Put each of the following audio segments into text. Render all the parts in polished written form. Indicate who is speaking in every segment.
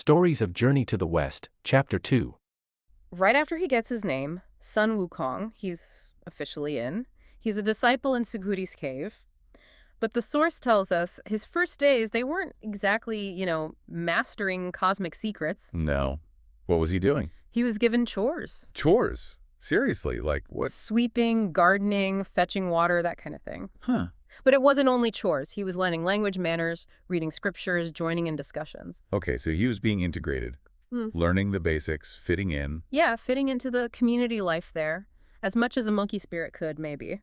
Speaker 1: Stories of Journey to the West, Chapter 2.
Speaker 2: Right after he gets his name, Sun Wukong, he's officially in. He's a disciple in Suguri's cave. But the source tells us his first days, they weren't exactly, mastering cosmic secrets.
Speaker 3: No. What was he doing?
Speaker 2: He was given chores.
Speaker 3: Chores? Seriously? Like what?
Speaker 2: Sweeping, gardening, fetching water, that kind of thing.
Speaker 3: Huh.
Speaker 2: But it wasn't only chores. He was learning language, manners, reading scriptures, joining in discussions.
Speaker 3: Okay, so he was being integrated, learning the basics, fitting in.
Speaker 2: Yeah, fitting into the community life there, as much as a monkey spirit could, maybe.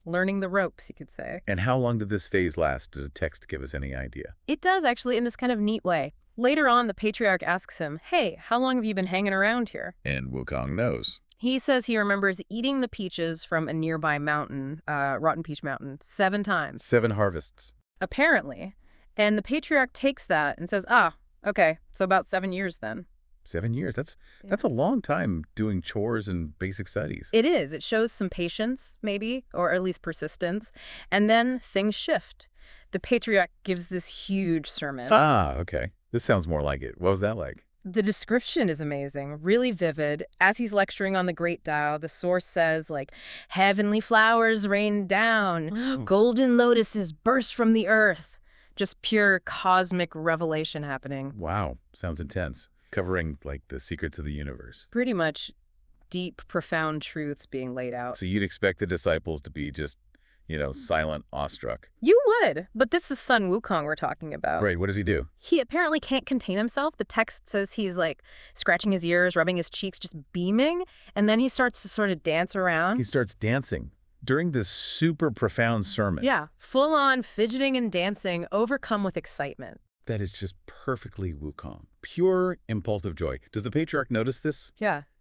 Speaker 2: Learning the ropes, you could say.
Speaker 3: And how long did this phase last? Does the text give us any idea?
Speaker 2: It does, actually, in this kind of neat way. Later on, the patriarch asks him, hey, how long have you been hanging around here?
Speaker 3: And Wukong knows.
Speaker 2: He says he remembers eating the peaches from a nearby mountain, Rotten Peach Mountain, 7 times.
Speaker 3: 7 harvests.
Speaker 2: Apparently. And the patriarch takes that and says, okay, so about 7 years then.
Speaker 3: 7 years. That's a long time doing chores and basic studies.
Speaker 2: It is. It shows some patience, maybe, or at least persistence. And then things shift. The patriarch gives this huge sermon.
Speaker 3: Okay. This sounds more like it. What was that like?
Speaker 2: The description is amazing, really vivid. As he's lecturing on the Great Tao, the source says, heavenly flowers rain down, golden lotuses burst from the earth. Just pure cosmic revelation happening.
Speaker 3: Wow. Sounds intense. Covering, the secrets of the universe.
Speaker 2: Pretty much deep, profound truths being laid out.
Speaker 3: So you'd expect the disciples to be just, silent, awestruck.
Speaker 2: You would, but this is Sun Wukong we're talking about.
Speaker 3: Right, what does he do?
Speaker 2: He apparently can't contain himself. The text says he's scratching his ears, rubbing his cheeks, just beaming, and then he starts to sort of dance around.
Speaker 3: He starts dancing during this super profound sermon.
Speaker 2: Yeah, full on fidgeting and dancing, overcome with excitement.
Speaker 3: That is just perfectly Wukong. Pure impulsive joy. Does the patriarch notice this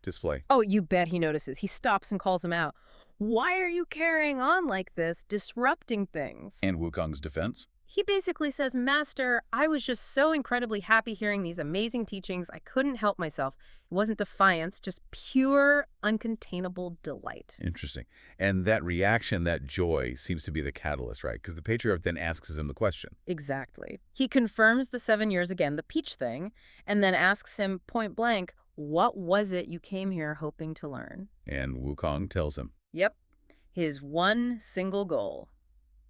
Speaker 3: display?
Speaker 2: Oh, you bet he notices. He stops and calls him out. Why are you carrying on like this, disrupting things?
Speaker 3: And Wukong's defense?
Speaker 2: He basically says, Master, I was just so incredibly happy hearing these amazing teachings. I couldn't help myself. It wasn't defiance, just pure, uncontainable delight.
Speaker 3: Interesting. And that reaction, that joy, seems to be the catalyst, right? Because the patriarch then asks him the question.
Speaker 2: Exactly. He confirms the 7 years again, the peach thing, and then asks him point blank, what was it you came here hoping to learn?
Speaker 3: And Wukong tells him.
Speaker 2: Yep. His one single goal.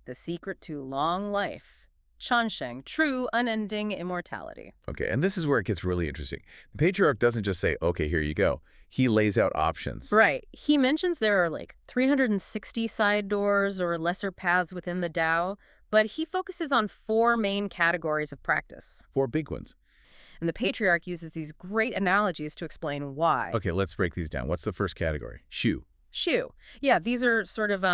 Speaker 2: The secret to long life. Chansheng, true, unending immortality.
Speaker 3: Okay, and this is where it gets really interesting. The patriarch doesn't just say, okay, here you go. He lays out options.
Speaker 2: Right. He mentions there are 360 side doors or lesser paths within the Tao, but he focuses on 4 main categories of practice.
Speaker 3: 4 big ones.
Speaker 2: And the patriarch uses these great analogies to explain why.
Speaker 3: Okay, let's break these down. What's the first category? Shu.
Speaker 2: Shu. Yeah, these are sort of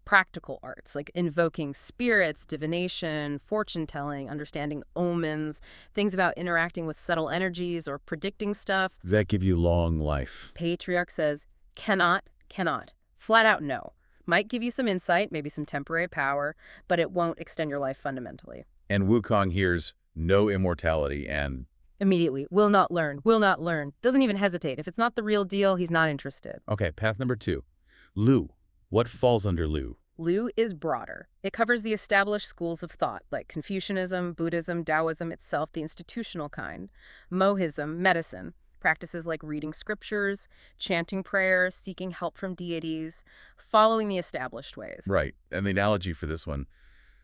Speaker 2: practical arts, like invoking spirits, divination, fortune-telling, understanding omens, things about interacting with subtle energies or predicting stuff.
Speaker 3: Does that give you long life?
Speaker 2: Patriarch says, cannot. Flat out no. Might give you some insight, maybe some temporary power, but it won't extend your life fundamentally.
Speaker 3: And Wukong hears no immortality and...
Speaker 2: Immediately, will not learn. Doesn't even hesitate. If it's not the real deal, he's not interested.
Speaker 3: Okay, path number 2. Lu. What falls under Lu?
Speaker 2: Lu is broader. It covers the established schools of thought, like Confucianism, Buddhism, Taoism itself, the institutional kind, Mohism, medicine, practices like reading scriptures, chanting prayers, seeking help from deities, following the established ways.
Speaker 3: Right, and the analogy for this one,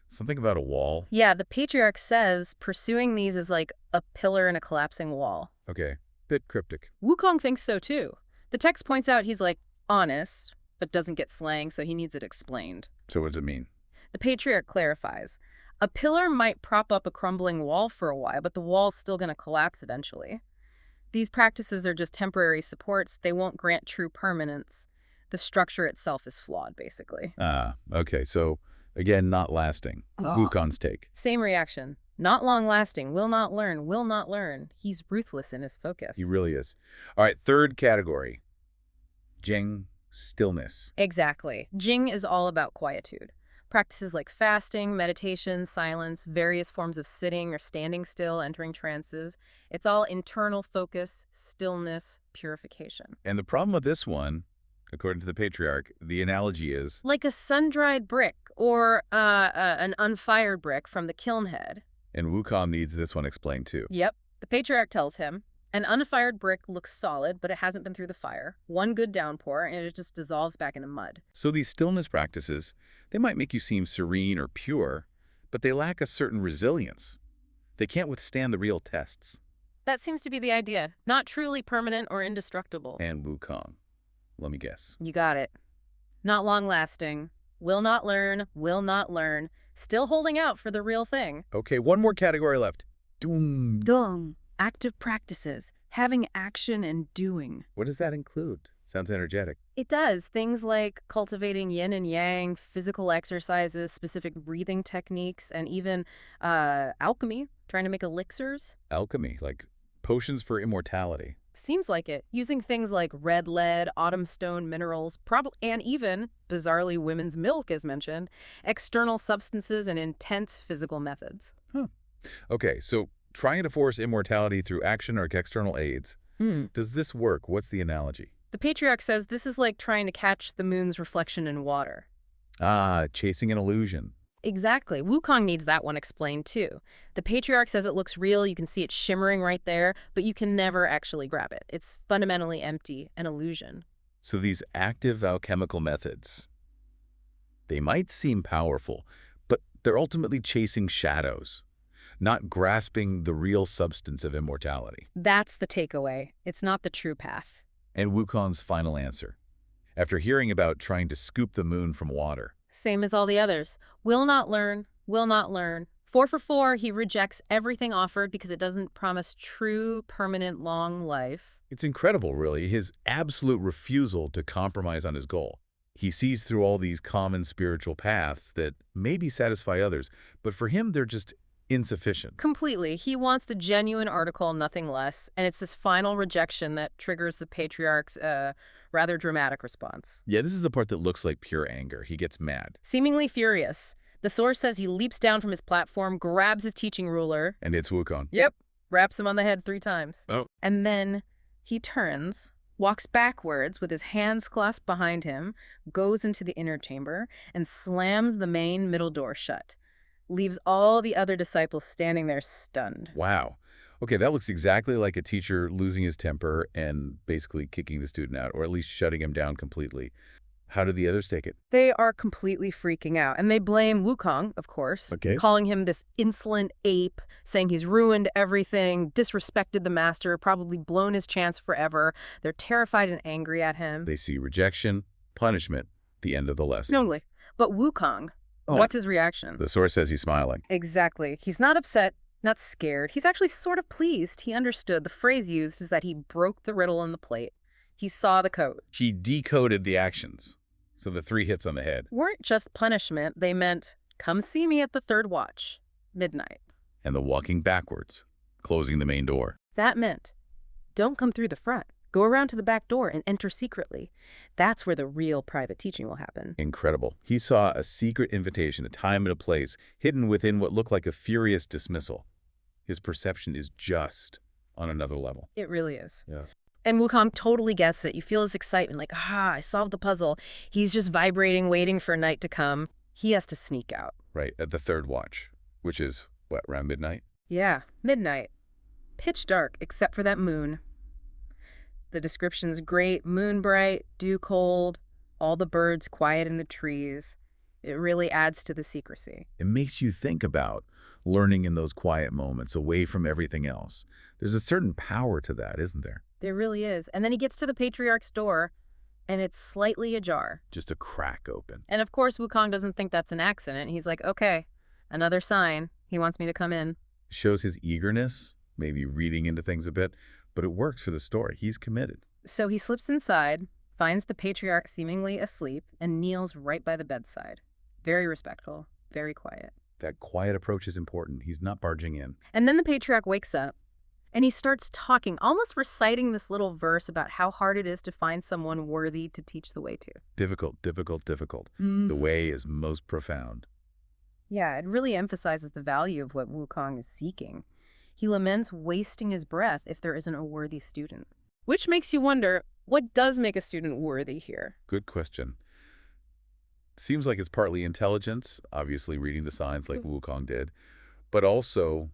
Speaker 3: something about a wall.
Speaker 2: Yeah, the patriarch says pursuing these is like a pillar in a collapsing wall.
Speaker 3: Okay, bit cryptic.
Speaker 2: Wukong thinks so too. The text points out he's honest, but doesn't get slang, so he needs it explained.
Speaker 3: So what does it mean?
Speaker 2: The patriarch clarifies. A pillar might prop up a crumbling wall for a while, but the wall's still going to collapse eventually. These practices are just temporary supports. They won't grant true permanence. The structure itself is flawed, basically.
Speaker 3: Okay, so again, not lasting. Wukong's take.
Speaker 2: Same reaction. Not long-lasting, will not learn. He's ruthless in his focus.
Speaker 3: He really is. All right, third category. Jing, stillness.
Speaker 2: Exactly. Jing is all about quietude. Practices like fasting, meditation, silence, various forms of sitting or standing still, entering trances. It's all internal focus, stillness, purification.
Speaker 3: And the problem with this one, according to the patriarch, the analogy is...
Speaker 2: like a sun-dried brick or an unfired brick from the kiln head.
Speaker 3: And Wukong needs this one explained too.
Speaker 2: Yep. The patriarch tells him, an unfired brick looks solid, but it hasn't been through the fire. One good downpour, and it just dissolves back into mud.
Speaker 3: So these stillness practices, they might make you seem serene or pure, but they lack a certain resilience. They can't withstand the real tests.
Speaker 2: That seems to be the idea. Not truly permanent or indestructible.
Speaker 3: And Wukong. Let me guess.
Speaker 2: You got it. Not long-lasting. Will not learn, will not learn. Still holding out for the real thing.
Speaker 3: Okay, one more category left. Doom.
Speaker 2: Dong. Active practices. Having action and doing.
Speaker 3: What does that include? Sounds energetic.
Speaker 2: It does. Things like cultivating yin and yang, physical exercises, specific breathing techniques, and even alchemy, trying to make elixirs.
Speaker 3: Alchemy, like potions for immortality.
Speaker 2: Seems like it. Using things like red lead, autumn stone minerals, and even, bizarrely, women's milk, as mentioned, external substances and intense physical methods.
Speaker 3: Huh. Okay, so trying to force immortality through action or external aids. Does this work? What's the analogy?
Speaker 2: The patriarch says this is like trying to catch the moon's reflection in water.
Speaker 3: Ah, chasing an illusion.
Speaker 2: Exactly. Wukong needs that one explained, too. The patriarch says it looks real, you can see it shimmering right there, but you can never actually grab it. It's fundamentally empty, an illusion.
Speaker 3: So these active alchemical methods, they might seem powerful, but they're ultimately chasing shadows, not grasping the real substance of immortality.
Speaker 2: That's the takeaway. It's not the true path.
Speaker 3: And Wukong's final answer, after hearing about trying to scoop the moon from water.
Speaker 2: Same as all the others. Will not learn, will not learn. 4 for 4, he rejects everything offered because it doesn't promise true, permanent, long life.
Speaker 3: It's incredible, really, his absolute refusal to compromise on his goal. He sees through all these common spiritual paths that maybe satisfy others, but for him, they're just insufficient.
Speaker 2: Completely. He wants the genuine article, nothing less, and it's this final rejection that triggers the patriarch's rather dramatic response.
Speaker 3: Yeah, this is the part that looks like pure anger. He gets mad.
Speaker 2: Seemingly furious. The source says he leaps down from his platform, grabs his teaching ruler.
Speaker 3: And it's Wukong.
Speaker 2: Yep. Raps him on the head 3 times.
Speaker 3: Oh.
Speaker 2: And then he turns, walks backwards with his hands clasped behind him, goes into the inner chamber, and slams the main middle door shut. Leaves all the other disciples standing there stunned.
Speaker 3: Wow. Okay, that looks exactly like a teacher losing his temper and basically kicking the student out, or at least shutting him down completely. How did the others take it?
Speaker 2: They are completely freaking out, and they blame Wukong, of course, calling him this insolent ape, saying he's ruined everything, disrespected the master, probably blown his chance forever. They're terrified and angry at him.
Speaker 3: They see rejection, punishment, the end of the lesson.
Speaker 2: Totally. But Wukong, what's his reaction?
Speaker 3: The source says he's smiling.
Speaker 2: Exactly. He's not upset, not scared. He's actually sort of pleased. He understood. The phrase used is that he broke the riddle on the plate. He saw the code.
Speaker 3: He decoded the actions. So the 3 hits on the head.
Speaker 2: Weren't just punishment. They meant, come see me at the 3rd watch, midnight.
Speaker 3: And the walking backwards, closing the main door.
Speaker 2: That meant, don't come through the front. Go around to the back door and enter secretly. That's where the real private teaching will happen.
Speaker 3: Incredible. He saw a secret invitation, a time and a place, hidden within what looked like a furious dismissal. His perception is just on another level.
Speaker 2: It really is.
Speaker 3: Yeah.
Speaker 2: And Wukong totally gets it. You feel his excitement, like, I solved the puzzle. He's just vibrating, waiting for night to come. He has to sneak out.
Speaker 3: Right, at the 3rd watch, which is, what, around midnight?
Speaker 2: Yeah, midnight. Pitch dark, except for that moon. The description's great. Moon bright, dew cold, all the birds quiet in the trees. It really adds to the secrecy.
Speaker 3: It makes you think about learning in those quiet moments, away from everything else. There's a certain power to that, isn't there?
Speaker 2: There really is. And then he gets to the patriarch's door, and it's slightly ajar.
Speaker 3: Just a crack open.
Speaker 2: And of course, Wukong doesn't think that's an accident. He's like, okay, another sign. He wants me to come in.
Speaker 3: Shows his eagerness, maybe reading into things a bit, but it works for the story. He's committed.
Speaker 2: So he slips inside, finds the patriarch seemingly asleep, and kneels right by the bedside. Very respectful, very quiet.
Speaker 3: That quiet approach is important. He's not barging in.
Speaker 2: And then the patriarch wakes up, and he starts talking, almost reciting this little verse about how hard it is to find someone worthy to teach the way to.
Speaker 3: Difficult, difficult, difficult. The way is most profound.
Speaker 2: Yeah, it really emphasizes the value of what Wukong is seeking. He laments wasting his breath if there isn't a worthy student. Which makes you wonder, what does make a student worthy here?
Speaker 3: Good question. Seems like it's partly intelligence, obviously reading the signs like Wukong did, but also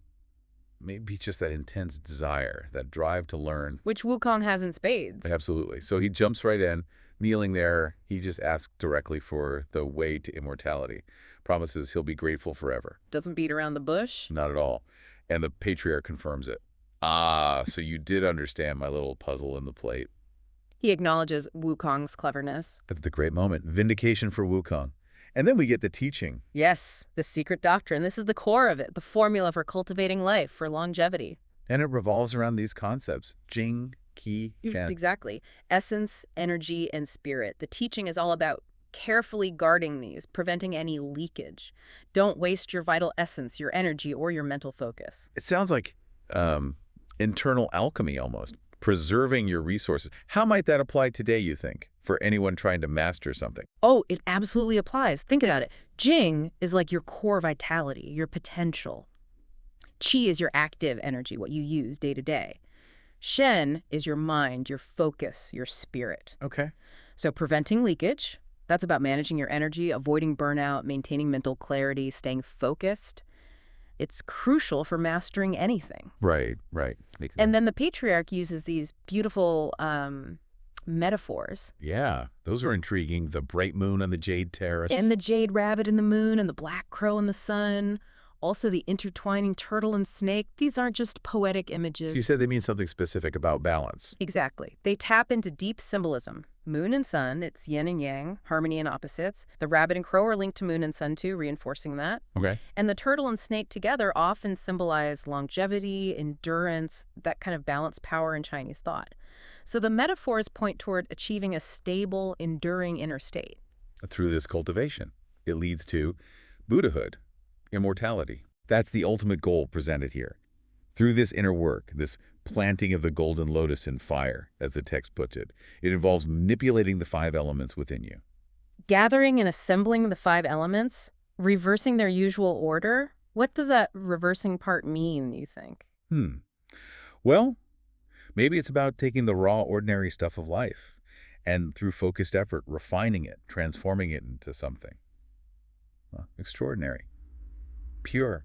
Speaker 3: maybe just that intense desire, that drive to learn.
Speaker 2: Which Wukong has in spades.
Speaker 3: Absolutely. So he jumps right in, kneeling there. He just asks directly for the way to immortality. Promises he'll be grateful forever.
Speaker 2: Doesn't beat around the bush.
Speaker 3: Not at all. And the patriarch confirms it. Ah, so you did understand my little puzzle in the plate.
Speaker 2: He acknowledges Wukong's cleverness.
Speaker 3: That's the great moment. Vindication for Wukong. And then we get the teaching.
Speaker 2: Yes, the secret doctrine. This is the core of it, the formula for cultivating life, for longevity.
Speaker 3: And it revolves around these concepts. Jing, Qi, Shan.
Speaker 2: Exactly. Essence, energy, and spirit. The teaching is all about carefully guarding these, preventing any leakage. Don't waste your vital essence, your energy, or your mental focus.
Speaker 3: It sounds like internal alchemy almost. Preserving your resources. How might that apply today, you think, for anyone trying to master something?
Speaker 2: Oh, it absolutely applies. Think about it. Jing is like your core vitality, your potential. Qi is your active energy, what you use day to day. Shen is your mind, your focus, your spirit.
Speaker 3: Okay.
Speaker 2: So preventing leakage, that's about managing your energy, avoiding burnout, maintaining mental clarity, staying focused. It's crucial for mastering anything.
Speaker 3: Right.
Speaker 2: And then the patriarch uses these beautiful metaphors.
Speaker 3: Yeah, those are intriguing. The bright moon on the jade terrace.
Speaker 2: And the jade rabbit in the moon and the black crow in the sun. Also the intertwining turtle and snake. These aren't just poetic images.
Speaker 3: So you said they mean something specific about balance.
Speaker 2: Exactly. They tap into deep symbolism. Moon and sun, it's yin and yang, harmony and opposites. The rabbit and crow are linked to moon and sun too, reinforcing that.
Speaker 3: Okay.
Speaker 2: And the turtle and snake together often symbolize longevity, endurance, that kind of balanced power in Chinese thought. So the metaphors point toward achieving a stable, enduring inner state.
Speaker 3: Through this cultivation, it leads to Buddhahood, immortality. That's the ultimate goal presented here. Through this inner work, this planting of the golden lotus in fire, as the text puts it, it involves manipulating the 5 elements within you.
Speaker 2: Gathering and assembling the 5 elements, reversing their usual order. What does that reversing part mean, you think?
Speaker 3: Well, maybe it's about taking the raw, ordinary stuff of life and through focused effort, refining it, transforming it into something extraordinary, pure,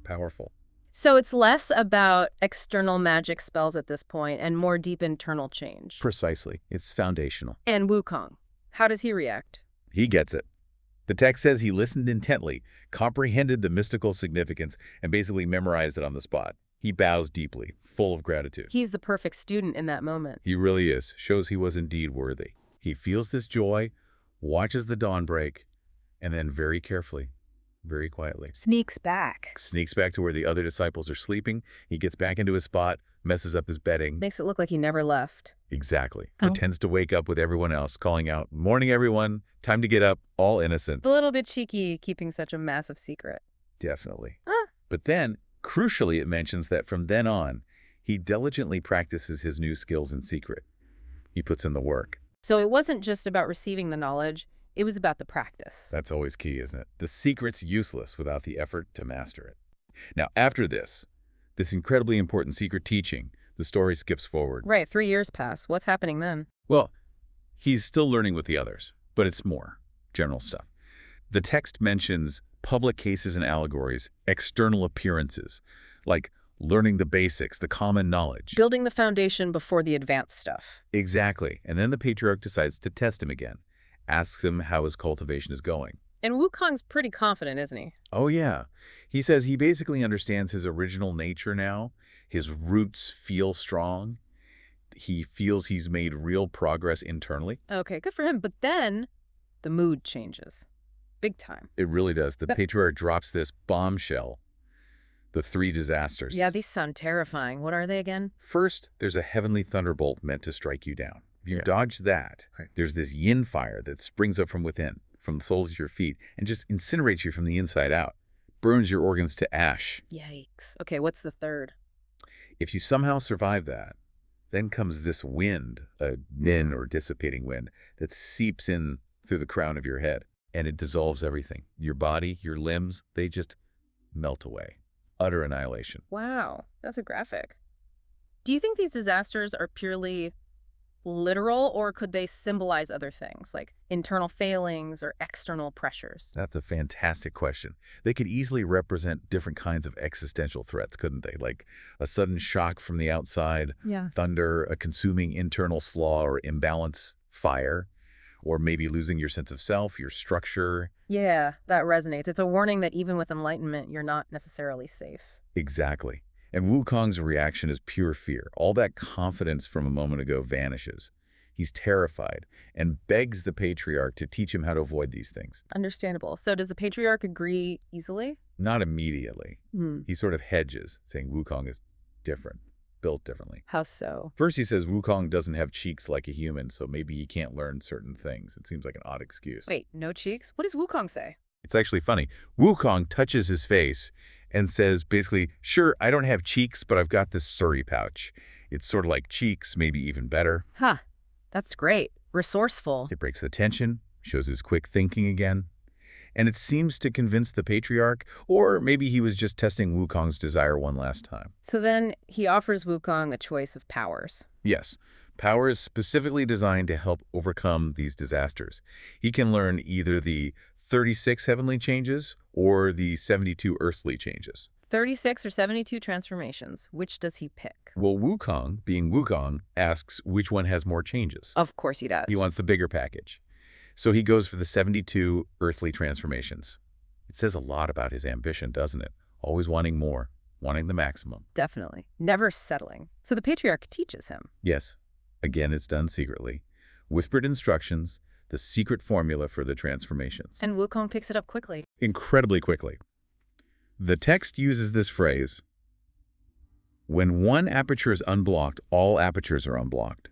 Speaker 3: powerful.
Speaker 2: So it's less about external magic spells at this point and more deep internal change.
Speaker 3: Precisely. It's foundational.
Speaker 2: And Wukong, how does he react?
Speaker 3: He gets it. The text says he listened intently, comprehended the mystical significance, and basically memorized it on the spot. He bows deeply, full of gratitude.
Speaker 2: He's the perfect student in that moment.
Speaker 3: He really is. Shows he was indeed worthy. He feels this joy, watches the dawn break, and then very carefully, very quietly,
Speaker 2: Sneaks back.
Speaker 3: sneaks back to where the other disciples are sleeping. He gets back into his spot, messes up his bedding.
Speaker 2: Makes it look like he never left.
Speaker 3: Exactly.
Speaker 2: Oh.
Speaker 3: Pretends to wake up with everyone else, calling out, "Morning, everyone. Time to get up," all innocent.
Speaker 2: A little bit cheeky keeping such a massive secret.
Speaker 3: Definitely.
Speaker 2: Ah.
Speaker 3: But then, crucially, it mentions that from then on, he diligently practices his new skills in secret. He puts in the work.
Speaker 2: So it wasn't just about receiving the knowledge, it was about the practice.
Speaker 3: That's always key, isn't it? The secret's useless without the effort to master it. Now, after this incredibly important secret teaching, the story skips forward.
Speaker 2: Right, 3 years pass. What's happening then?
Speaker 3: Well, he's still learning with the others, but it's more general stuff. The text mentions public cases and allegories, external appearances, like learning the basics, the common knowledge.
Speaker 2: Building the foundation before the advanced stuff.
Speaker 3: Exactly. And then the patriarch decides to test him again, asks him how his cultivation is going.
Speaker 2: And Wukong's pretty confident, isn't he?
Speaker 3: Oh, yeah. He says he basically understands his original nature now. His roots feel strong. He feels he's made real progress internally.
Speaker 2: Okay, good for him. But then the mood changes. Big time.
Speaker 3: It really does. The patriarch drops this bombshell, the 3 disasters.
Speaker 2: Yeah, these sound terrifying. What are they again?
Speaker 3: First, there's a heavenly thunderbolt meant to strike you down. If you
Speaker 1: Yeah.
Speaker 3: dodge that,
Speaker 1: Right.
Speaker 3: there's this yin fire that springs up from within, from the soles of your feet, and just incinerates you from the inside out. Burns your organs to ash.
Speaker 2: Yikes. Okay, what's the third?
Speaker 3: If you somehow survive that, then comes this wind, a nin or dissipating wind, that seeps in through the crown of your head, and it dissolves everything. Your body, your limbs, they just melt away. Utter annihilation.
Speaker 2: Wow, that's a graphic. Do you think these disasters are purely literal, or could they symbolize other things, like internal failings or external pressures?
Speaker 3: That's a fantastic question. They could easily represent different kinds of existential threats, couldn't they? Like a sudden shock from the outside,
Speaker 2: Yeah.
Speaker 3: thunder, a consuming internal flaw or imbalance, fire, or maybe losing your sense of self, your structure.
Speaker 2: Yeah, that resonates. It's a warning that even with enlightenment, you're not necessarily safe.
Speaker 3: Exactly. And Wukong's reaction is pure fear. All that confidence from a moment ago vanishes. He's terrified and begs the patriarch to teach him how to avoid these things.
Speaker 2: Understandable. So does the patriarch agree easily?
Speaker 3: Not immediately.
Speaker 2: Hmm.
Speaker 3: He sort of hedges, saying Wukong is different, built differently.
Speaker 2: How so?
Speaker 3: First, he says Wukong doesn't have cheeks like a human, so maybe he can't learn certain things. It seems like an odd excuse.
Speaker 2: Wait, no cheeks? What does Wukong say?
Speaker 3: It's actually funny. Wukong touches his face and says basically, sure, I don't have cheeks, but I've got this suri pouch. It's sort of like cheeks, maybe even better.
Speaker 2: Huh. That's great. Resourceful.
Speaker 3: It breaks the tension, shows his quick thinking again. And it seems to convince the patriarch, or maybe he was just testing Wukong's desire one last time.
Speaker 2: So then he offers Wukong a choice of powers.
Speaker 3: Yes, power is specifically designed to help overcome these disasters. He can learn either the 36 heavenly changes or the 72 earthly changes.
Speaker 2: 36 or 72 transformations. Which does he pick?
Speaker 3: Well, Wukong, being Wukong, asks which one has more changes.
Speaker 2: Of course he does.
Speaker 3: He wants the bigger package. So he goes for the 72 earthly transformations. It says a lot about his ambition, doesn't it? Always wanting more, wanting the maximum.
Speaker 2: Definitely. Never settling. So the patriarch teaches him.
Speaker 3: Yes. Again, it's done secretly. Whispered instructions, the secret formula for the transformations.
Speaker 2: And Wukong picks it up quickly.
Speaker 3: Incredibly quickly. The text uses this phrase, when one aperture is unblocked, all apertures are unblocked,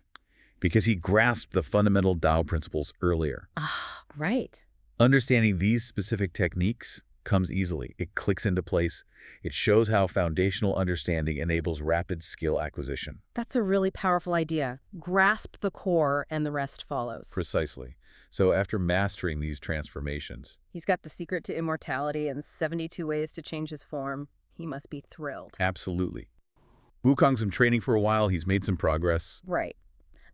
Speaker 3: because he grasped the fundamental Tao principles earlier.
Speaker 2: Ah, right.
Speaker 3: Understanding these specific techniques comes easily. It clicks into place. It shows how foundational understanding enables rapid skill acquisition.
Speaker 2: That's a really powerful idea. Grasp the core and the rest follows.
Speaker 3: Precisely. So after mastering these transformations,
Speaker 2: He's got the secret to immortality and 72 ways to change his form. He must be thrilled.
Speaker 3: absolutely. Wukong's been training for a while. He's made some progress.
Speaker 2: Right.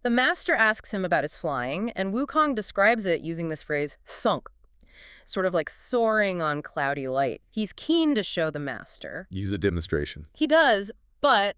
Speaker 2: The master asks him about his flying, and Wukong describes it using this phrase, sunk, sort of like soaring on cloudy light. He's keen to show the master.
Speaker 3: Use a demonstration.
Speaker 2: He does, but,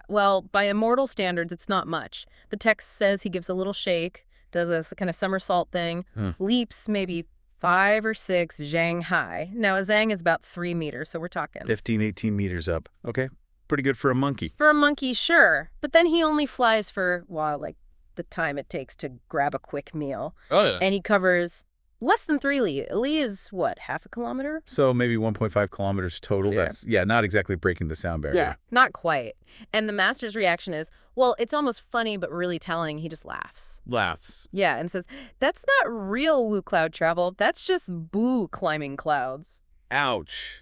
Speaker 2: well, by immortal standards, it's not much. The text says he gives a little shake, does a kind of somersault thing, leaps maybe 5 or 6 zhang high. Now, a zhang is about 3 meters, so we're talking.
Speaker 3: 15, 18 meters up. Okay. Pretty good for a monkey.
Speaker 2: For a monkey, sure. But then he only flies for, well, like the time it takes to grab a quick meal.
Speaker 3: Oh, yeah.
Speaker 2: And he covers less than 3 li. A li is, what, half a kilometer?
Speaker 3: So maybe 1.5 kilometers total.
Speaker 2: Yeah.
Speaker 3: That's, not exactly breaking the sound barrier.
Speaker 2: Not quite. And the master's reaction is, well, it's almost funny, but really telling. He just laughs.
Speaker 3: Laughs.
Speaker 2: Yeah, and says, that's not real woo cloud travel. That's just boo climbing clouds.
Speaker 3: Ouch.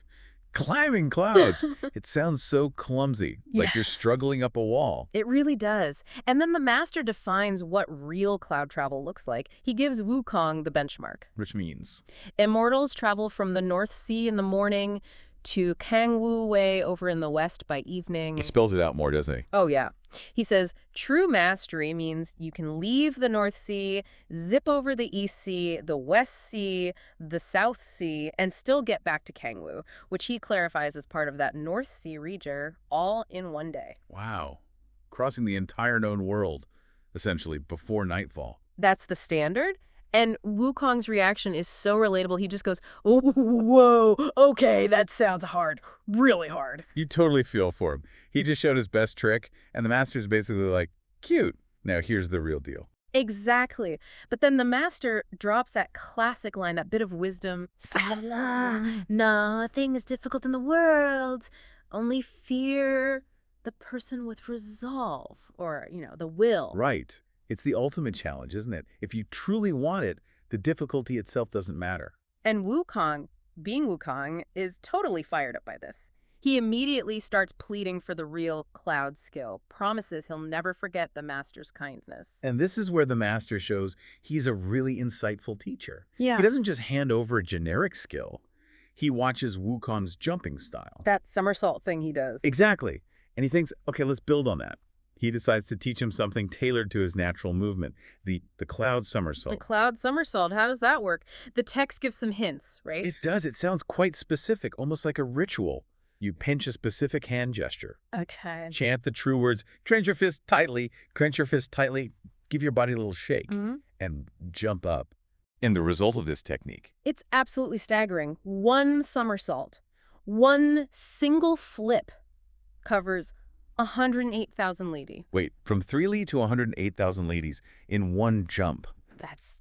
Speaker 3: Climbing clouds. It sounds so clumsy, like
Speaker 2: Yeah.
Speaker 3: you're struggling up a wall.
Speaker 2: It really does. And then the master defines what real cloud travel looks like. He gives Wukong the benchmark.
Speaker 3: Which means?
Speaker 2: Immortals travel from the North Sea in the morning to Kangwu Way over in the west by evening.
Speaker 3: He spells it out more, doesn't he?
Speaker 2: Oh, yeah. He says, true mastery means you can leave the North Sea, zip over the East Sea, the West Sea, the South Sea, and still get back to Kangwu, which he clarifies as part of that North Sea region, all in one day.
Speaker 3: Wow. Crossing the entire known world, essentially, before nightfall.
Speaker 2: That's the standard? And Wukong's reaction is so relatable, he just goes, oh, whoa, okay, that sounds hard, really hard.
Speaker 3: You totally feel for him. He just showed his best trick, and the master's basically like, cute. Now here's the real deal.
Speaker 2: Exactly. But then the master drops that classic line, that bit of wisdom. Nothing is difficult in the world. Only fear the person with resolve or, the will.
Speaker 3: Right. It's the ultimate challenge, isn't it? If you truly want it, the difficulty itself doesn't matter.
Speaker 2: And Wukong, being Wukong, is totally fired up by this. He immediately starts pleading for the real cloud skill, promises he'll never forget the master's kindness.
Speaker 3: And this is where the master shows he's a really insightful teacher.
Speaker 2: Yeah.
Speaker 3: He doesn't just hand over a generic skill. He watches Wukong's jumping style.
Speaker 2: That somersault thing he does.
Speaker 3: Exactly. And he thinks, okay, let's build on that. He decides to teach him something tailored to his natural movement, the cloud
Speaker 2: The
Speaker 3: somersault.
Speaker 2: cloud somersault, how does that work? The text gives some hints, right?
Speaker 3: It does. It sounds quite specific, almost like a ritual. You pinch a specific hand gesture.
Speaker 2: Okay.
Speaker 3: Chant the true words, clench your fist tightly, give your body a little shake, and jump up. And the result of this technique.
Speaker 2: It's absolutely staggering. One somersault, one single flip covers 108,000 lady.
Speaker 3: Wait, from 3 li to 108,000 ladies in one jump.
Speaker 2: That's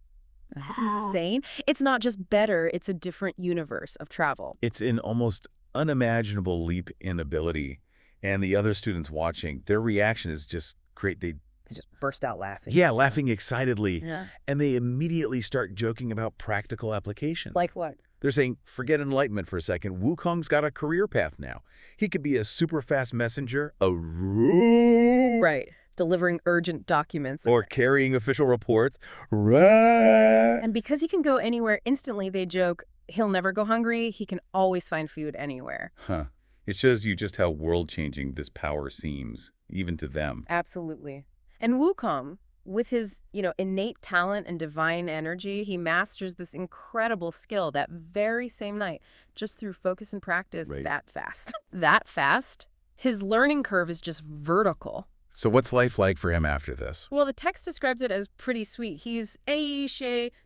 Speaker 2: insane. It's not just better, it's a different universe of travel.
Speaker 3: It's an almost unimaginable leap in ability. And the other students watching, their reaction is just great. They
Speaker 2: just burst out laughing.
Speaker 3: Yeah, laughing excitedly.
Speaker 2: Yeah.
Speaker 3: And they immediately start joking about practical applications.
Speaker 2: Like what?
Speaker 3: They're saying, forget enlightenment for a second. Wukong's got a career path now. He could be a super fast messenger,
Speaker 2: Right. Delivering urgent documents.
Speaker 3: or carrying official reports. Right.
Speaker 2: And because he can go anywhere instantly, they joke, he'll never go hungry. He can always find food anywhere.
Speaker 3: Huh. It shows you just how world-changing this power seems, even to them.
Speaker 2: Absolutely. And Wukong, with his, innate talent and divine energy, he masters this incredible skill that very same night, just through focus and practice,
Speaker 3: Right.
Speaker 2: that fast. That fast? His learning curve is just vertical.
Speaker 3: So what's life like for him after this?
Speaker 2: Well, the text describes it as pretty sweet. He's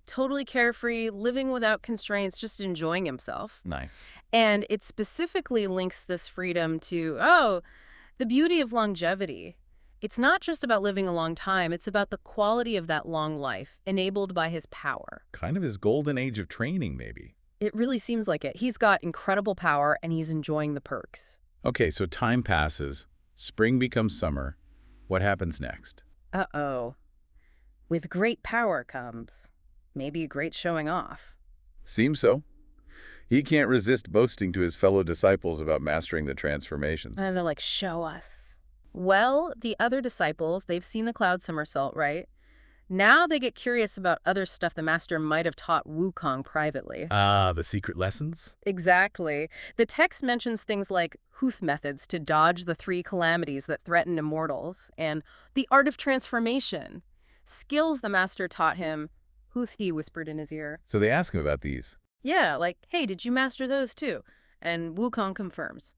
Speaker 2: totally carefree, living without constraints, just enjoying himself.
Speaker 3: Nice.
Speaker 2: And it specifically links this freedom to, the beauty of longevity. It's not just about living a long time, it's about the quality of that long life, enabled by his power.
Speaker 3: Kind of his golden age of training, maybe.
Speaker 2: It really seems like it. He's got incredible power, and he's enjoying the perks.
Speaker 3: Okay, so time passes. Spring becomes summer. What happens next?
Speaker 2: Uh-oh. With great power comes maybe a great showing off.
Speaker 3: Seems so. He can't resist boasting to his fellow disciples about mastering the transformations.
Speaker 2: And they're like, show us. Well, the other disciples, they've seen the cloud somersault, right? Now they get curious about other stuff the master might have taught Wukong privately.
Speaker 3: Ah, the secret lessons?
Speaker 2: Exactly. The text mentions things like Huth methods to dodge the 3 calamities that threaten immortals, and the art of transformation. Skills the master taught him, Huth he whispered in his ear.
Speaker 3: So they ask him about these.
Speaker 2: Yeah, like, hey, did you master those too? And Wukong confirms.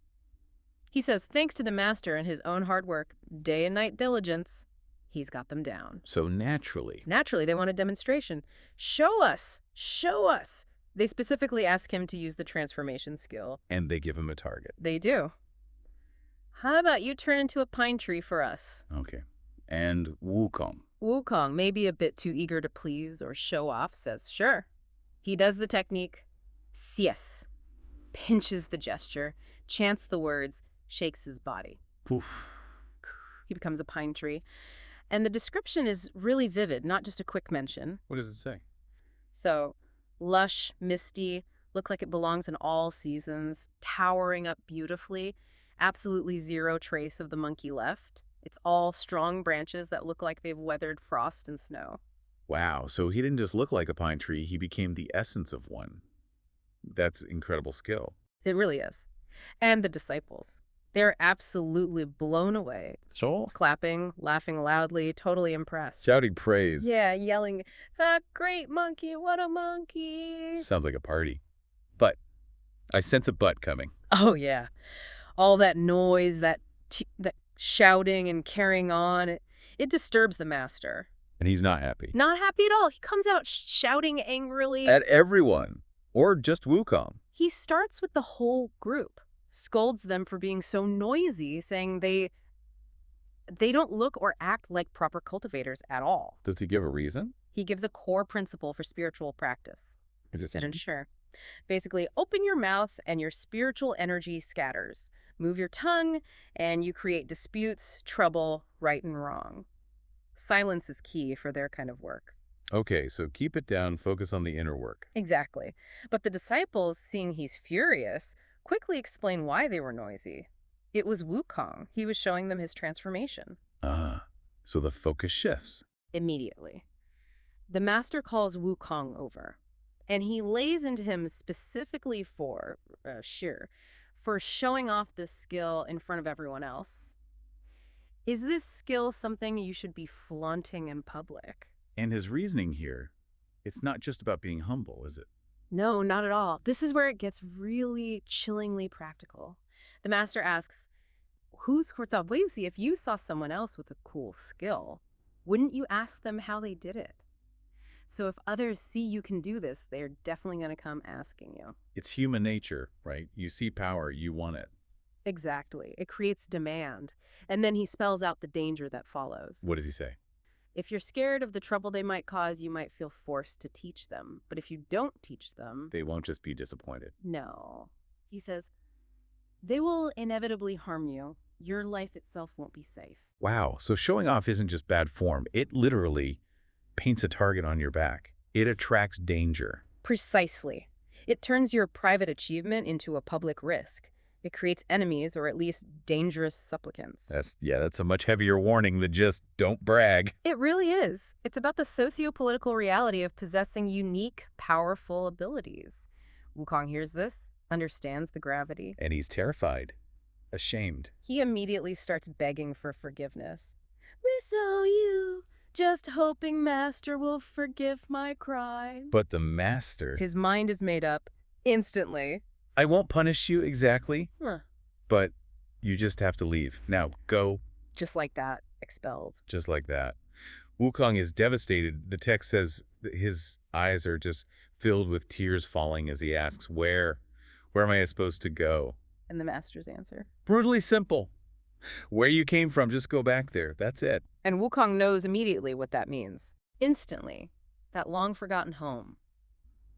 Speaker 2: He says thanks to the master and his own hard work, day and night diligence, he's got them down.
Speaker 3: So naturally.
Speaker 2: Naturally, they want a demonstration. Show us! Show us! They specifically ask him to use the transformation skill.
Speaker 3: And they give him a target.
Speaker 2: They do. How about you turn into a pine tree for us?
Speaker 3: Okay. And Wukong.
Speaker 2: Wukong, maybe a bit too eager to please or show off, says sure. He does the technique, yes, pinches the gesture, chants the words, shakes his body.
Speaker 3: Poof.
Speaker 2: He becomes a pine tree. And the description is really vivid, not just a quick mention.
Speaker 3: What does it say?
Speaker 2: So, lush, misty, look like it belongs in all seasons, towering up beautifully, absolutely zero trace of the monkey left. It's all strong branches that look like they've weathered frost and snow.
Speaker 3: Wow, so he didn't just look like a pine tree, he became the essence of one. That's incredible skill.
Speaker 2: It really is. And the disciples. They're absolutely blown away.
Speaker 3: So?
Speaker 2: Clapping, laughing loudly, totally impressed.
Speaker 3: Shouting praise.
Speaker 2: Yeah, yelling, great monkey, what a monkey.
Speaker 3: Sounds like a party. But I sense a but coming.
Speaker 2: Oh, yeah. All that noise, that shouting and carrying on, it disturbs the master.
Speaker 3: And he's not happy.
Speaker 2: Not happy at all. He comes out shouting angrily.
Speaker 3: At everyone. Or just Wukong.
Speaker 2: He starts with the whole group, scolds them for being so noisy, saying they don't look or act like proper cultivators at all.
Speaker 3: Does he give a reason?
Speaker 2: He gives a core principle for spiritual practice. Sit and sure. Basically, open your mouth and your spiritual energy scatters. Move your tongue and you create disputes, trouble, right and wrong. Silence is key for their kind of work.
Speaker 3: Okay, so keep it down, focus on the inner work.
Speaker 2: Exactly. But the disciples, seeing he's furious, quickly explain why they were noisy. It was Wukong. He was showing them his transformation.
Speaker 3: Ah, so the focus shifts.
Speaker 2: Immediately. The master calls Wukong over, and he lays into him specifically for showing off this skill in front of everyone else. Is this skill something you should be flaunting in public?
Speaker 3: And his reasoning here, it's not just about being humble, is it?
Speaker 2: No, not at all. This is where it gets really chillingly practical. The master asks, if you saw someone else with a cool skill, wouldn't you ask them how they did it? So if others see you can do this, they're definitely going to come asking you.
Speaker 3: It's human nature, right? You see power, you want it.
Speaker 2: Exactly. It creates demand. And then he spells out the danger that follows.
Speaker 3: What does he say?
Speaker 2: If you're scared of the trouble they might cause, you might feel forced to teach them. But if you don't teach them...
Speaker 3: They won't just be disappointed.
Speaker 2: No. He says, they will inevitably harm you. Your life itself won't be safe.
Speaker 3: Wow, so showing off isn't just bad form. It literally paints a target on your back. It attracts danger.
Speaker 2: Precisely. It turns your private achievement into a public risk. It creates enemies, or at least dangerous supplicants.
Speaker 3: That's a much heavier warning than just don't brag.
Speaker 2: It really is. It's about the socio-political reality of possessing unique, powerful abilities. Wukong hears this, understands the gravity.
Speaker 3: And he's terrified, ashamed.
Speaker 2: He immediately starts begging for forgiveness. This owe you, just hoping Master will forgive my crime.
Speaker 3: But the master...
Speaker 2: His mind is made up instantly.
Speaker 3: I won't punish you exactly,
Speaker 2: Huh.
Speaker 3: but you just have to leave. Now, go.
Speaker 2: Just like that, expelled.
Speaker 3: Just like that. Wukong is devastated. The text says that his eyes are just filled with tears falling as he asks, Where am I supposed to go?
Speaker 2: And the master's answer?
Speaker 3: Brutally simple. Where you came from, just go back there. That's it.
Speaker 2: And Wukong knows immediately what that means. Instantly. That long-forgotten home.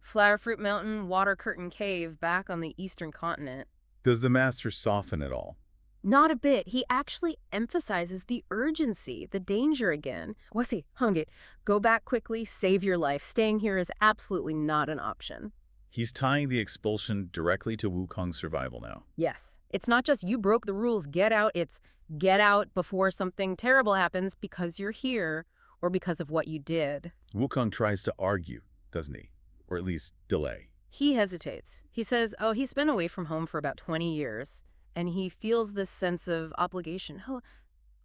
Speaker 2: Flower Fruit Mountain, Water Curtain Cave back on the eastern continent.
Speaker 3: Does the master soften at all?
Speaker 2: Not a bit. He actually emphasizes the urgency, the danger again. Wasi, Hungit, go back quickly, save your life. Staying here is absolutely not an option.
Speaker 3: He's tying the expulsion directly to Wukong's survival now.
Speaker 2: Yes. It's not just you broke the rules, get out. It's get out before something terrible happens because you're here or because of what you did.
Speaker 3: Wukong tries to argue, doesn't he? Or at least delay.
Speaker 2: He hesitates. He says, he's been away from home for about 20 years, and he feels this sense of obligation. Oh,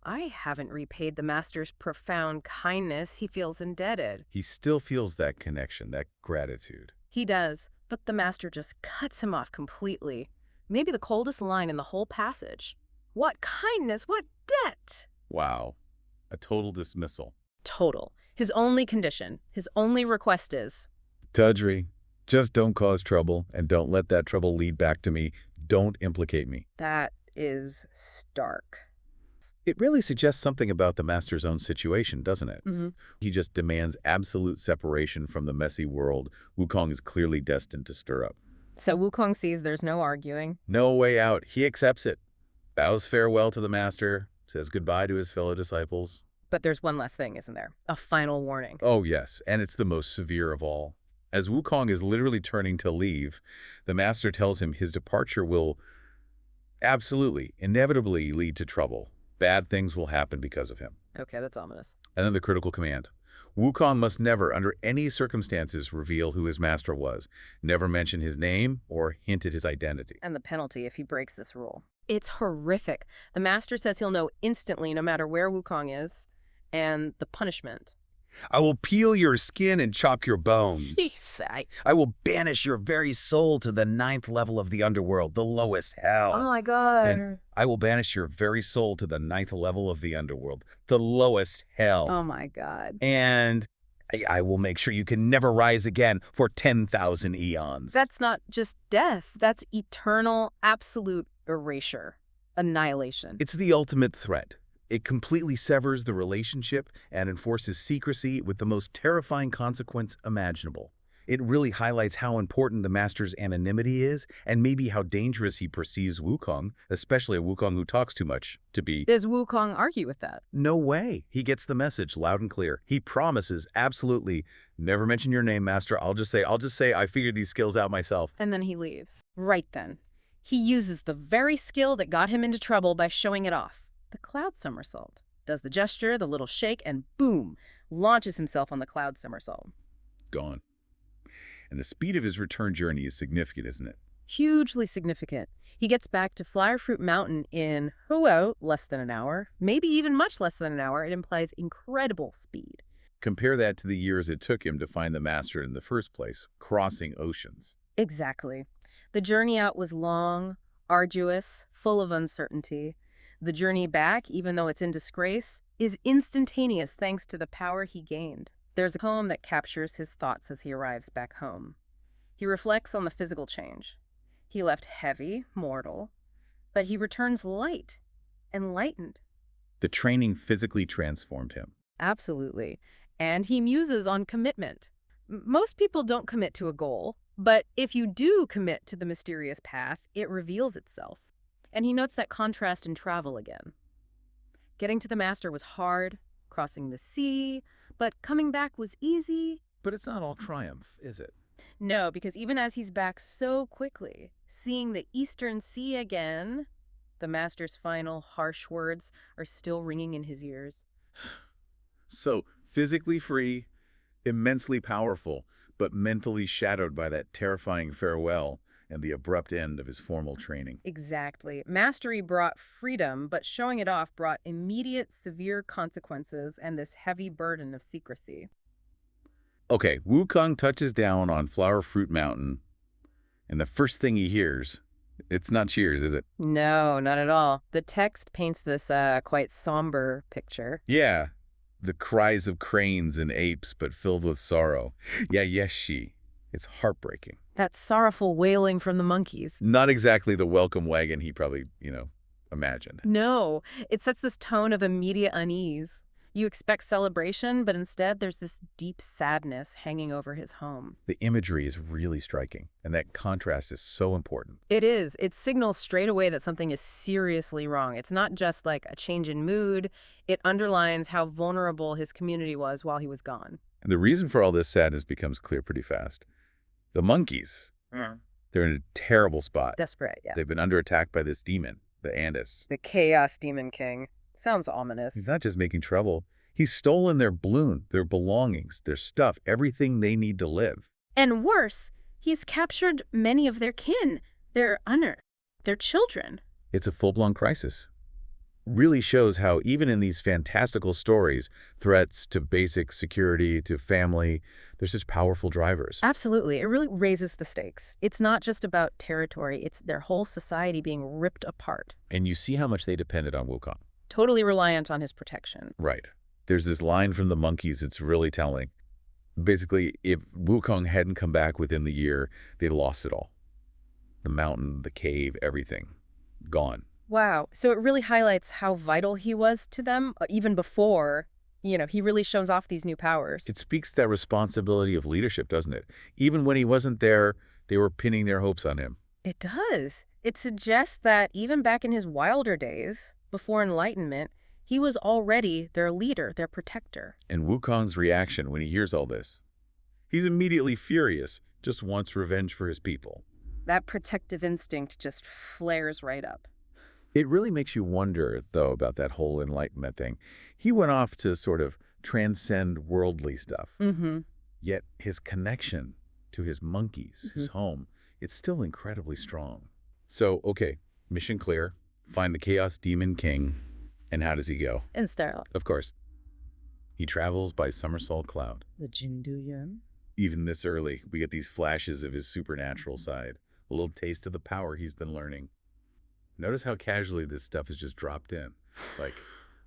Speaker 2: I haven't repaid the master's profound kindness. He feels indebted.
Speaker 3: He still feels that connection, that gratitude.
Speaker 2: He does, but the master just cuts him off completely. Maybe the coldest line in the whole passage. What kindness, what debt!
Speaker 3: Wow. A total dismissal.
Speaker 2: Total. His only condition, his only request is...
Speaker 3: Tudri, just don't cause trouble, and don't let that trouble lead back to me. Don't implicate me.
Speaker 2: That is stark.
Speaker 3: It really suggests something about the master's own situation, doesn't it?
Speaker 2: Mm-hmm.
Speaker 3: He just demands absolute separation from the messy world Wukong is clearly destined to stir up.
Speaker 2: So Wukong sees there's no arguing.
Speaker 3: No way out. He accepts it. Bows farewell to the master, says goodbye to his fellow disciples.
Speaker 2: But there's one less thing, isn't there? A final warning.
Speaker 3: Oh, yes, and it's the most severe of all. As Wukong is literally turning to leave, the master tells him his departure will absolutely, inevitably lead to trouble. Bad things will happen because of him.
Speaker 2: Okay, that's ominous.
Speaker 3: And then the critical command. Wukong must never, under any circumstances, reveal who his master was, never mention his name or hint at his identity.
Speaker 2: And the penalty if he breaks this rule. It's horrific. The master says he'll know instantly no matter where Wukong is, and the punishment.
Speaker 4: I will peel your skin and chop your bones. I will banish your very soul to the 9th level of the underworld, the lowest hell.
Speaker 2: Oh my God.
Speaker 4: And I will banish your very soul to the 9th level of the underworld, the lowest hell.
Speaker 2: Oh my God.
Speaker 4: And I will make sure you can never rise again for 10,000 eons.
Speaker 2: That's not just death. That's eternal, absolute erasure, annihilation.
Speaker 3: It's the ultimate threat. It completely severs the relationship and enforces secrecy with the most terrifying consequence imaginable. It really highlights how important the master's anonymity is and maybe how dangerous he perceives Wukong, especially a Wukong who talks too much, to be.
Speaker 2: Does Wukong argue with that?
Speaker 3: No way. He gets the message loud and clear. He promises absolutely, never mention your name, master. I'll just say I figured these skills out myself.
Speaker 2: And then he leaves. Right then. He uses the very skill that got him into trouble by showing it off. The cloud somersault. Does the gesture, the little shake, and boom, launches himself on the cloud somersault.
Speaker 3: Gone. And the speed of his return journey is significant, isn't it?
Speaker 2: Hugely significant. He gets back to Flower Fruit Mountain in, less than an hour, maybe even much less than an hour. It implies incredible speed.
Speaker 3: Compare that to the years it took him to find the master in the first place, crossing oceans.
Speaker 2: Exactly. The journey out was long, arduous, full of uncertainty. The journey back, even though it's in disgrace, is instantaneous thanks to the power he gained. There's a poem that captures his thoughts as he arrives back home. He reflects on the physical change. He left heavy, mortal, but he returns light, enlightened.
Speaker 3: The training physically transformed him.
Speaker 2: Absolutely. And he muses on commitment. Most people don't commit to a goal, but if you do commit to the mysterious path, it reveals itself. And he notes that contrast in travel again. Getting to the master was hard, crossing the sea, but coming back was easy.
Speaker 3: But it's not all triumph, is it?
Speaker 2: No, because even as he's back so quickly, seeing the Eastern Sea again, the master's final harsh words are still ringing in his ears.
Speaker 3: So, physically free, immensely powerful, but mentally shadowed by that terrifying farewell and the abrupt end of his formal training.
Speaker 2: Exactly. Mastery brought freedom, but showing it off brought immediate, severe consequences and this heavy burden of secrecy.
Speaker 3: Okay, Wukong touches down on Flower Fruit Mountain, and the first thing he hears, it's not cheers, is it?
Speaker 2: No, not at all. The text paints this quite somber picture.
Speaker 3: Yeah, the cries of cranes and apes, but filled with sorrow. Yeah, yes, she. It's heartbreaking.
Speaker 2: That sorrowful wailing from the monkeys.
Speaker 3: Not exactly the welcome wagon he probably, imagined.
Speaker 2: No, it sets this tone of immediate unease. You expect celebration, but instead there's this deep sadness hanging over his home.
Speaker 3: The imagery is really striking, and that contrast is so important.
Speaker 2: It is. It signals straight away that something is seriously wrong. It's not just like a change in mood. It underlines how vulnerable his community was while he was gone.
Speaker 3: And the reason for all this sadness becomes clear pretty fast. The monkeys, they're in a terrible spot.
Speaker 2: Desperate, yeah.
Speaker 3: They've been under attack by this demon, the Andis.
Speaker 2: The Chaos Demon King. Sounds ominous.
Speaker 3: He's not just making trouble. He's stolen their balloon, their belongings, their stuff, everything they need to live.
Speaker 2: And worse, he's captured many of their kin, their honor, their children.
Speaker 3: It's a full-blown crisis. Really shows how even in these fantastical stories, threats to basic security, to family, they're such powerful drivers.
Speaker 2: Absolutely. It really raises the stakes. It's not just about territory. It's their whole society being ripped apart.
Speaker 3: And you see how much they depended on Wukong.
Speaker 2: Totally reliant on his protection.
Speaker 3: Right. There's this line from the monkeys that's really telling. Basically, if Wukong hadn't come back within the year, they'd lost it all. The mountain, the cave, everything. Gone.
Speaker 2: Wow. So it really highlights how vital he was to them, even before, he really shows off these new powers.
Speaker 3: It speaks to that responsibility of leadership, doesn't it? Even when he wasn't there, they were pinning their hopes on him.
Speaker 2: It does. It suggests that even back in his wilder days, before enlightenment, he was already their leader, their protector.
Speaker 3: And Wukong's reaction when he hears all this? He's immediately furious, just wants revenge for his people.
Speaker 2: That protective instinct just flares right up.
Speaker 3: It really makes you wonder, though, about that whole enlightenment thing. He went off to sort of transcend worldly stuff. Yet his connection to his monkeys, his home, it's still incredibly strong. So, okay, mission clear. Find the Chaos Demon King. And how does he go?
Speaker 2: In style.
Speaker 3: Of course. He travels by Somersault Cloud.
Speaker 2: The Jinduyan.
Speaker 3: Even this early, we get these flashes of his supernatural side. A little taste of the power he's been learning. Notice how casually this stuff is just dropped in. Like,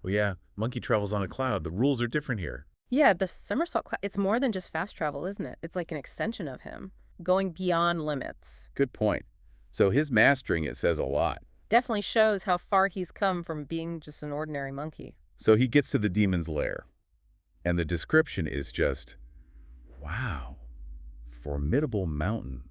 Speaker 3: well, yeah, monkey travels on a cloud. The rules are different here.
Speaker 2: Yeah, the Somersault Cloud, it's more than just fast travel, isn't it? It's like an extension of him, going beyond limits.
Speaker 3: Good point. So his mastering it says a lot.
Speaker 2: Definitely shows how far he's come from being just an ordinary monkey.
Speaker 3: So he gets to the demon's lair. And the description is just, wow, formidable mountain.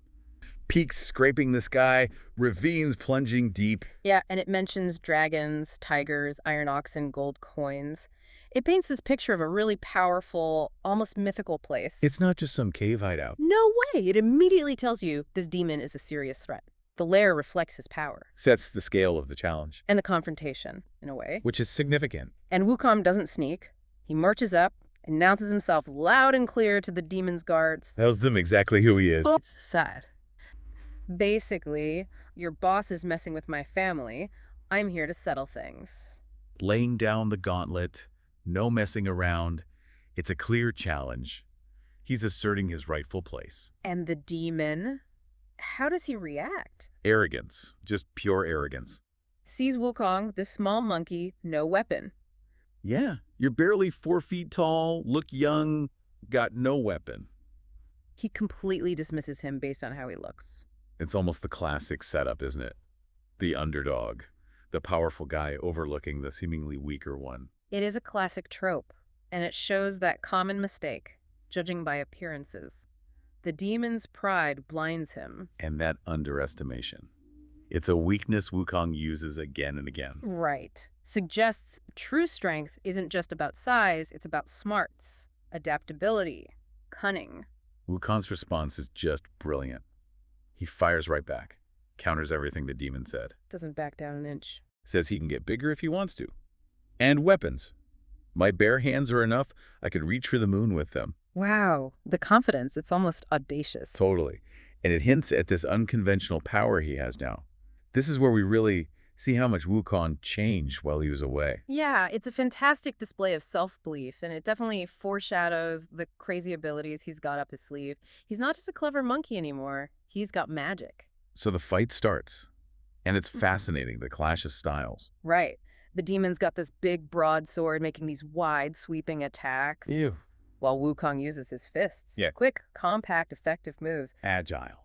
Speaker 3: Peaks scraping the sky, ravines plunging deep.
Speaker 2: Yeah, and it mentions dragons, tigers, iron oxen, gold coins. It paints this picture of a really powerful, almost mythical place.
Speaker 3: It's not just some cave hideout.
Speaker 2: No way! It immediately tells you this demon is a serious threat. The lair reflects his power.
Speaker 3: Sets the scale of the challenge.
Speaker 2: And the confrontation, in a way.
Speaker 3: Which is significant.
Speaker 2: And Wukong doesn't sneak. He marches up, announces himself loud and clear to the demon's guards.
Speaker 3: Tells them exactly who he is.
Speaker 2: It's sad. Basically, your boss is messing with my family. I'm here to settle things.
Speaker 3: Laying down the gauntlet, no messing around. It's a clear challenge. He's asserting his rightful place.
Speaker 2: And the demon? How does he react?
Speaker 3: Arrogance, just pure arrogance.
Speaker 2: Sees Wukong, this small monkey, no weapon.
Speaker 3: Yeah, you're barely 4 feet tall, look young, got no weapon.
Speaker 2: He completely dismisses him based on how he looks.
Speaker 3: It's almost the classic setup, isn't it? The underdog, the powerful guy overlooking the seemingly weaker one.
Speaker 2: It is a classic trope, and it shows that common mistake, judging by appearances. The demon's pride blinds him.
Speaker 3: And that underestimation. It's a weakness Wukong uses again and again.
Speaker 2: Right. Suggests true strength isn't just about size, it's about smarts, adaptability, cunning.
Speaker 3: Wukong's response is just brilliant. He fires right back, counters everything the demon said.
Speaker 2: Doesn't back down an inch.
Speaker 3: Says he can get bigger if he wants to. And weapons. My bare hands are enough, I could reach for the moon with them.
Speaker 2: Wow. The confidence, it's almost audacious.
Speaker 3: Totally. And it hints at this unconventional power he has now. This is where we really see how much Wukong changed while he was away.
Speaker 2: Yeah, it's a fantastic display of self-belief, and it definitely foreshadows the crazy abilities he's got up his sleeve. He's not just a clever monkey anymore. He's got magic.
Speaker 3: So the fight starts. And it's fascinating, the clash of styles.
Speaker 2: Right. The demon's got this big broadsword making these wide, sweeping attacks.
Speaker 3: Ew.
Speaker 2: While Wukong uses his fists.
Speaker 3: Yeah.
Speaker 2: Quick, compact, effective moves.
Speaker 3: Agile.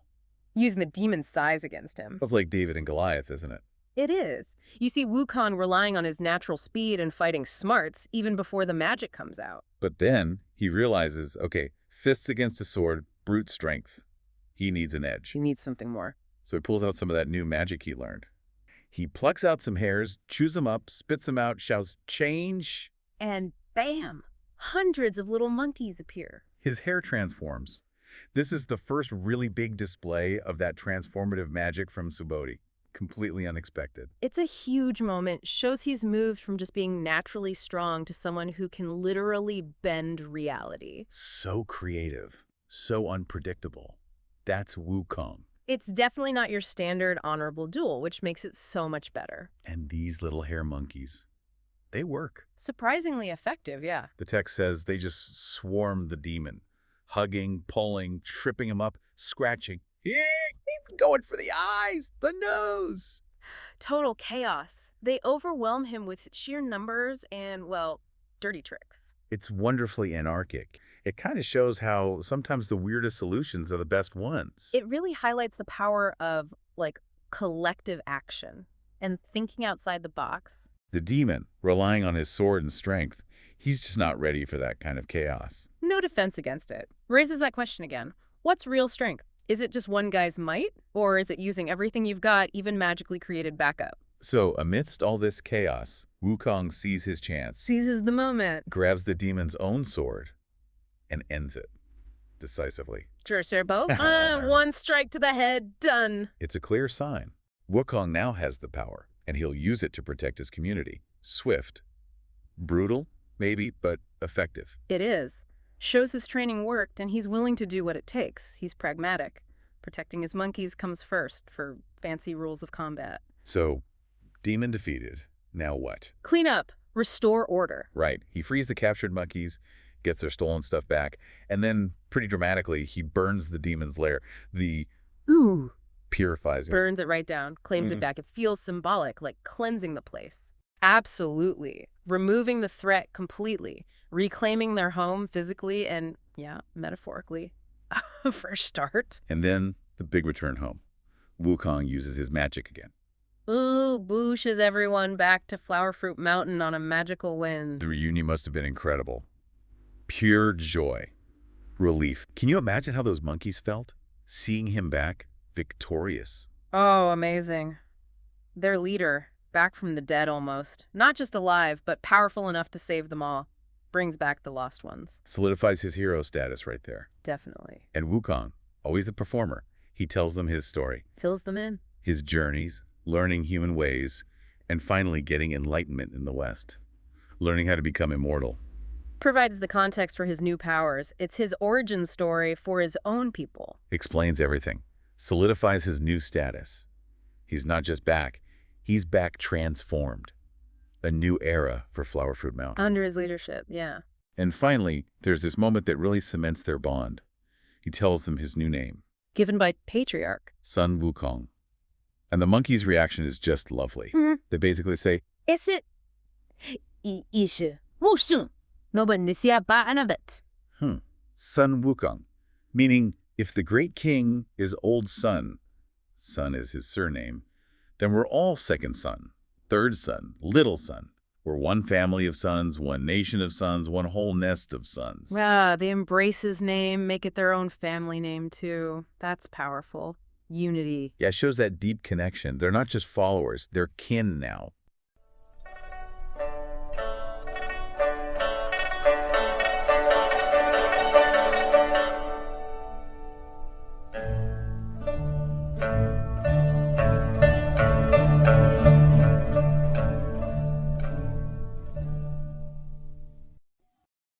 Speaker 2: Using the demon's size against him.
Speaker 3: That's like David and Goliath, isn't it?
Speaker 2: It is. You see Wukong relying on his natural speed and fighting smarts even before the magic comes out.
Speaker 3: But then he realizes, okay, fists against a sword, brute strength. He needs an edge.
Speaker 2: He needs something more.
Speaker 3: So he pulls out some of that new magic he learned. He plucks out some hairs, chews them up, spits them out, shouts, "Change!"
Speaker 2: And bam! Hundreds of little monkeys appear.
Speaker 3: His hair transforms. This is the first really big display of that transformative magic from Subodhi. Completely unexpected.
Speaker 2: It's a huge moment. Shows he's moved from just being naturally strong to someone who can literally bend reality.
Speaker 3: So creative. So unpredictable. That's Wukong.
Speaker 2: It's definitely not your standard honorable duel, which makes it so much better.
Speaker 3: And these little hair monkeys, they work.
Speaker 2: Surprisingly effective, yeah.
Speaker 3: The text says they just swarm the demon, hugging, pulling, tripping him up, scratching. Yeah, going for the eyes, the nose.
Speaker 2: Total chaos. They overwhelm him with sheer numbers and, well, dirty tricks.
Speaker 3: It's wonderfully anarchic. It kind of shows how sometimes the weirdest solutions are the best ones.
Speaker 2: It really highlights the power of, like, collective action and thinking outside the box.
Speaker 3: The demon, relying on his sword and strength, he's just not ready for that kind of chaos.
Speaker 2: No defense against it. Raises that question again. What's real strength? Is it just one guy's might? Or is it using everything you've got, even magically created backup?
Speaker 3: So, amidst all this chaos, Wukong sees his chance,
Speaker 2: Seizes the moment.
Speaker 3: grabs the demon's own sword, and ends it decisively.
Speaker 2: Sure, Bo. One strike to the head, done.
Speaker 3: It's a clear sign. Wukong now has the power, and he'll use it to protect his community. Swift. Brutal, maybe, but effective.
Speaker 2: It is. Shows his training worked, and he's willing to do what it takes. He's pragmatic. Protecting his monkeys comes first for fancy rules of combat.
Speaker 3: So, demon defeated. Now what?
Speaker 2: Clean up. Restore order.
Speaker 3: Right. He frees the captured monkeys, gets their stolen stuff back, and then, pretty dramatically, he burns the demon's lair.
Speaker 2: Ooh.
Speaker 3: Purifies it.
Speaker 2: Burns it right down, claims it back. It feels symbolic, like cleansing the place. Absolutely. Removing the threat completely. Reclaiming their home physically and, yeah, metaphorically. For a start.
Speaker 3: And then, the big return home. Wukong uses his magic again.
Speaker 2: Ooh, booshes everyone back to Flower Fruit Mountain on a magical wind.
Speaker 3: The reunion must have been incredible. Pure joy. Relief. Can you imagine how those monkeys felt? Seeing him back, victorious.
Speaker 2: Oh, amazing. Their leader, back from the dead almost. Not just alive, but powerful enough to save them all. Brings back the lost ones.
Speaker 3: Solidifies his hero status right there.
Speaker 2: Definitely.
Speaker 3: And Wukong, always the performer, he tells them his story.
Speaker 2: Fills them in.
Speaker 3: His journeys, learning human ways, and finally getting enlightenment in the West. Learning how to become immortal.
Speaker 2: Provides the context for his new powers. It's his origin story for his own people.
Speaker 3: Explains everything. solidifies his new status. He's not just back, he's back transformed. A new era for Flower Fruit Mountain.
Speaker 2: Under his leadership, yeah.
Speaker 3: And finally, there's this moment that really cements their bond. He tells them his new name.
Speaker 2: Given by Patriarch.
Speaker 3: Sun Wukong. And the monkey's reaction is just lovely. They basically say,
Speaker 2: Is it? 意是无声 No one is ba anabit.
Speaker 3: Sun Wukong, meaning if the great king is old Sun, Sun is his surname, then we're all second son, third son, little son. We're one family of sons, one nation of sons, one whole nest of sons.
Speaker 2: Yeah, they embrace his name, make it their own family name too. That's powerful. Unity.
Speaker 3: Yeah, it shows that deep connection. They're not just followers, they're kin now.